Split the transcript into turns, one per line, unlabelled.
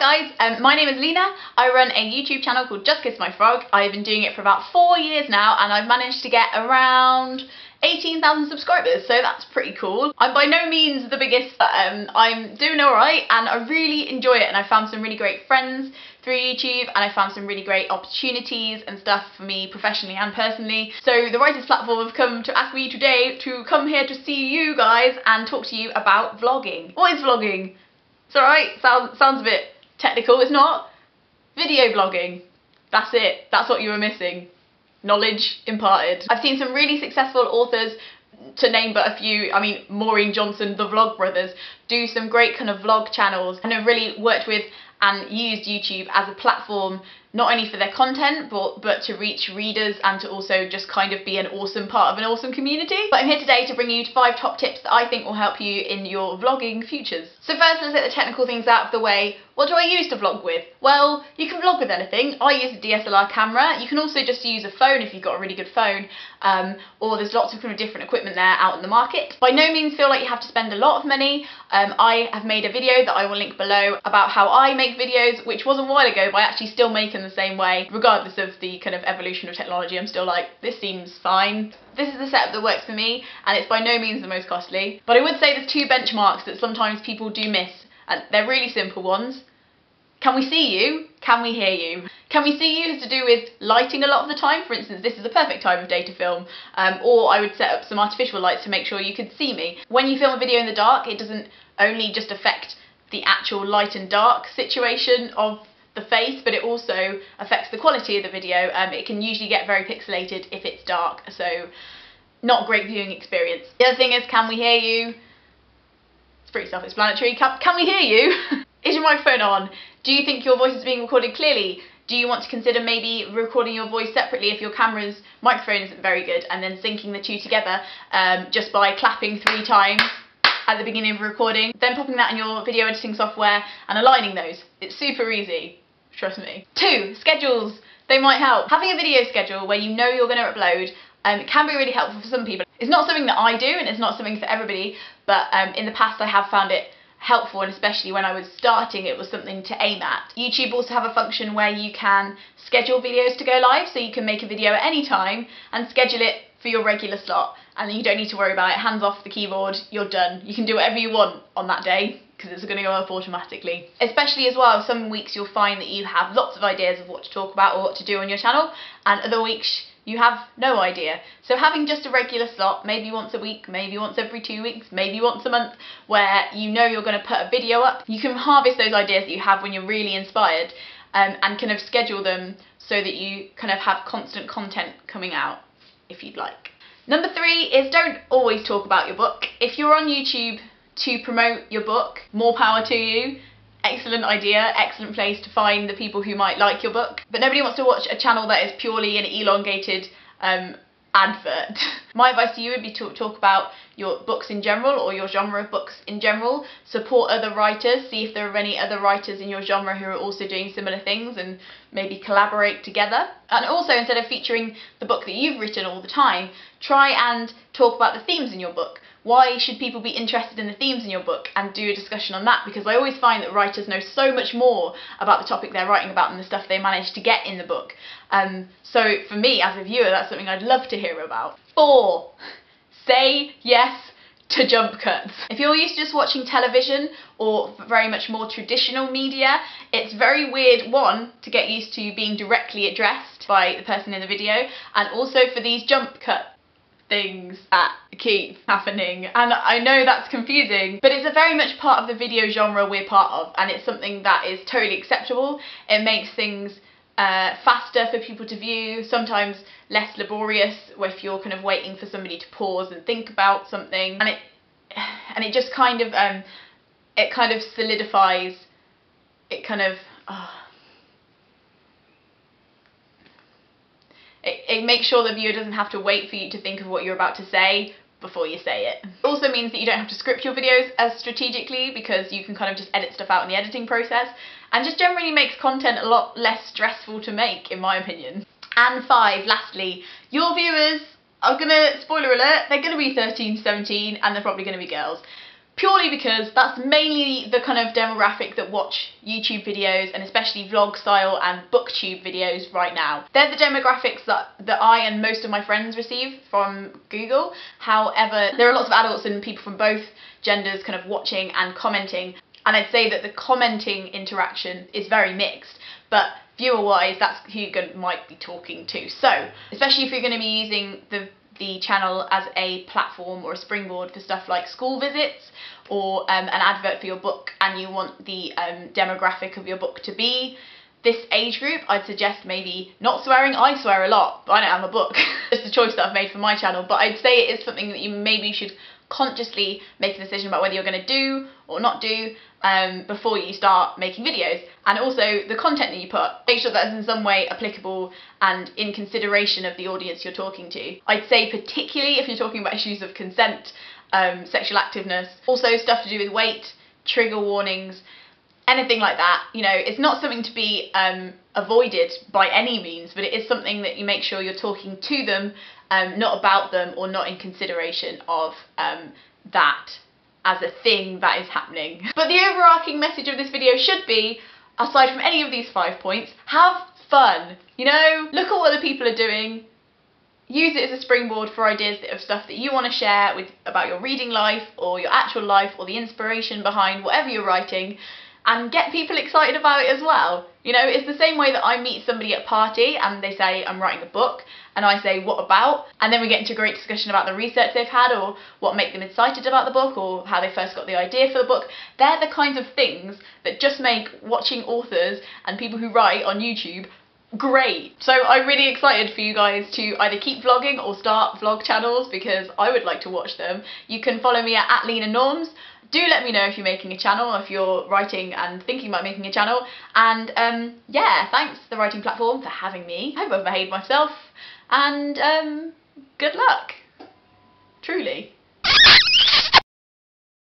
Hi guys, my name is Leena. I run a YouTube channel called Justkissmyfrog. I've been doing it for about 4 years now and I've managed to get around 18,000 subscribers, so that's pretty cool. I'm by no means the biggest, but I'm doing alright and I really enjoy it, and I found some really great friends through YouTube and I found some really great opportunities and stuff for me professionally and personally. So the writers platform have come to ask me today to come here to see you guys and talk to you about vlogging. What is vlogging? It's alright, sounds a bit technical, it's not. Video blogging. That's it. That's what you were missing. Knowledge imparted. I've seen some really successful authors, to name but a few. I mean, Maureen Johnson, the Vlog Brothers, do some great kind of vlog channels and have really worked with and used YouTube as a platform not only for their content but to reach readers and to also just kind of be an awesome part of an awesome community. But I'm here today to bring you 5 top tips that I think will help you in your vlogging futures. So first, let's get the technical things out of the way. What do I use to vlog with? Well, you can vlog with anything. I use a DSLR camera. You can also just use a phone if you've got a really good phone, or there's lots of kind of different equipment there out in the market. By no means feel like you have to spend a lot of money. I have made a video that I will link below about how I make videos, which was a while ago, but I actually still make them the same way. Regardless of the kind of evolution of technology, I'm still like, this seems fine. This is the setup that works for me, and it's by no means the most costly. But I would say there's 2 benchmarks that sometimes people do miss, and they're really simple ones. Can we see you? Can we hear you? Can we see you has to do with lighting a lot of the time. For instance, this is the perfect time of day to film, or I would set up some artificial lights to make sure you could see me. When you film a video in the dark, it doesn't only just affect the actual light and dark situation of the face, but it also affects the quality of the video. It can usually get very pixelated if it's dark, so not a great viewing experience. The other thing is, can we hear you? It's pretty self-explanatory. Can we hear you? Is your microphone on? Do you think your voice is being recorded clearly? Do you want to consider maybe recording your voice separately if your camera's microphone isn't very good, and then syncing the 2 together just by clapping 3 times at the beginning of a recording, then popping that in your video editing software and aligning those? It's super easy, trust me. 2, schedules. They might help. Having a video schedule where you know you're going to upload can be really helpful for some people. It's not something that I do and it's not something for everybody, but in the past I have found it helpful, and especially when I was starting it was something to aim at. YouTube also have a function where you can schedule videos to go live, so you can make a video at any time and schedule it for your regular slot, and then you don't need to worry about it. Hands off the keyboard, you're done. You can do whatever you want on that day because it's going to go up automatically. Especially as well, some weeks you'll find that you have lots of ideas of what to talk about or what to do on your channel, and other weeks you have no idea. So having just a regular slot, maybe once a week, maybe once every 2 weeks, maybe once a month, where you know you're going to put a video up, you can harvest those ideas that you have when you're really inspired, and kind of schedule them so that you kind of have constant content coming out, if you'd like. Number 3 is, don't always talk about your book. If you're on YouTube to promote your book, more power to you. Excellent idea, excellent place to find the people who might like your book. But nobody wants to watch a channel that is purely an elongated advert. My advice to you would be to talk about your books in general, or your genre of books in general. Support other writers, see if there are any other writers in your genre who are also doing similar things, and maybe collaborate together. And also, instead of featuring the book that you've written all the time, try and talk about the themes in your book. Why should people be interested in the themes in your book, and do a discussion on that, because I always find that writers know so much more about the topic they're writing about than the stuff they manage to get in the book. So for me as a viewer, that's something I'd love to hear about. 4, say yes to jump cuts. If you're used to just watching television or very much more traditional media, it's very weird, 1, to get used to being directly addressed by the person in the video, and also for these jump cut things that keep happening. And I know that's confusing, but it's a very much part of the video genre we're part of, and it's something that is totally acceptable. It makes things faster for people to view, sometimes less laborious if you're kind of waiting for somebody to pause and think about something, and it just kind of it kind of solidifies, it kind of it makes sure the viewer doesn't have to wait for you to think of what you're about to say before you say it. It also means that you don't have to script your videos as strategically, because you can kind of just edit stuff out in the editing process, and just generally makes content a lot less stressful to make, in my opinion. And 5, lastly, your viewers are gonna, spoiler alert, they're gonna be 13, 17, and they're probably gonna be girls. purely because that's mainly the kind of demographic that watch YouTube videos, and especially vlog style and booktube videos right now. They're the demographics that I and most of my friends receive from Google. However, there are lots of adults and people from both genders kind of watching and commenting, and I'd say that the commenting interaction is very mixed, but viewer-wise, that's who you might be talking to. So, especially if you're going to be using the channel as a platform or a springboard for stuff like school visits or an advert for your book, and you want the demographic of your book to be this age group, I'd suggest maybe not swearing. I swear a lot, but I don't have a book. It's a choice that I've made for my channel, but I'd say it is something that you maybe should consciously make a decision about whether you're going to do or not do before you start making videos. And also the content that you put, make sure that is in some way applicable and in consideration of the audience you're talking to. I'd say particularly if you're talking about issues of consent, sexual activeness, also stuff to do with weight, trigger warnings, anything like that. You know, it's not something to be avoided by any means, but it is something that you make sure you're talking to them, not about them, or not in consideration of that as a thing that is happening. But the overarching message of this video should be, aside from any of these 5 points, have fun. You know, look at what other people are doing, use it as a springboard for ideas of stuff that you want to share about your reading life or your actual life or the inspiration behind whatever you're writing, and get people excited about it as well. You know, it's the same way that I meet somebody at a party and they say, I'm writing a book, and I say, what about? And then we get into a great discussion about the research they've had, or what make them excited about the book, or how they first got the idea for the book. They're the kinds of things that just make watching authors and people who write on YouTube great. So I'm really excited for you guys to either keep vlogging or start vlog channels, because I would like to watch them. You can follow me at Leena Norms. Do let me know if you're making a channel, or if you're writing and thinking about making a channel. And yeah, thanks The Writing Platform for having me. I hope I've behaved myself, and good luck.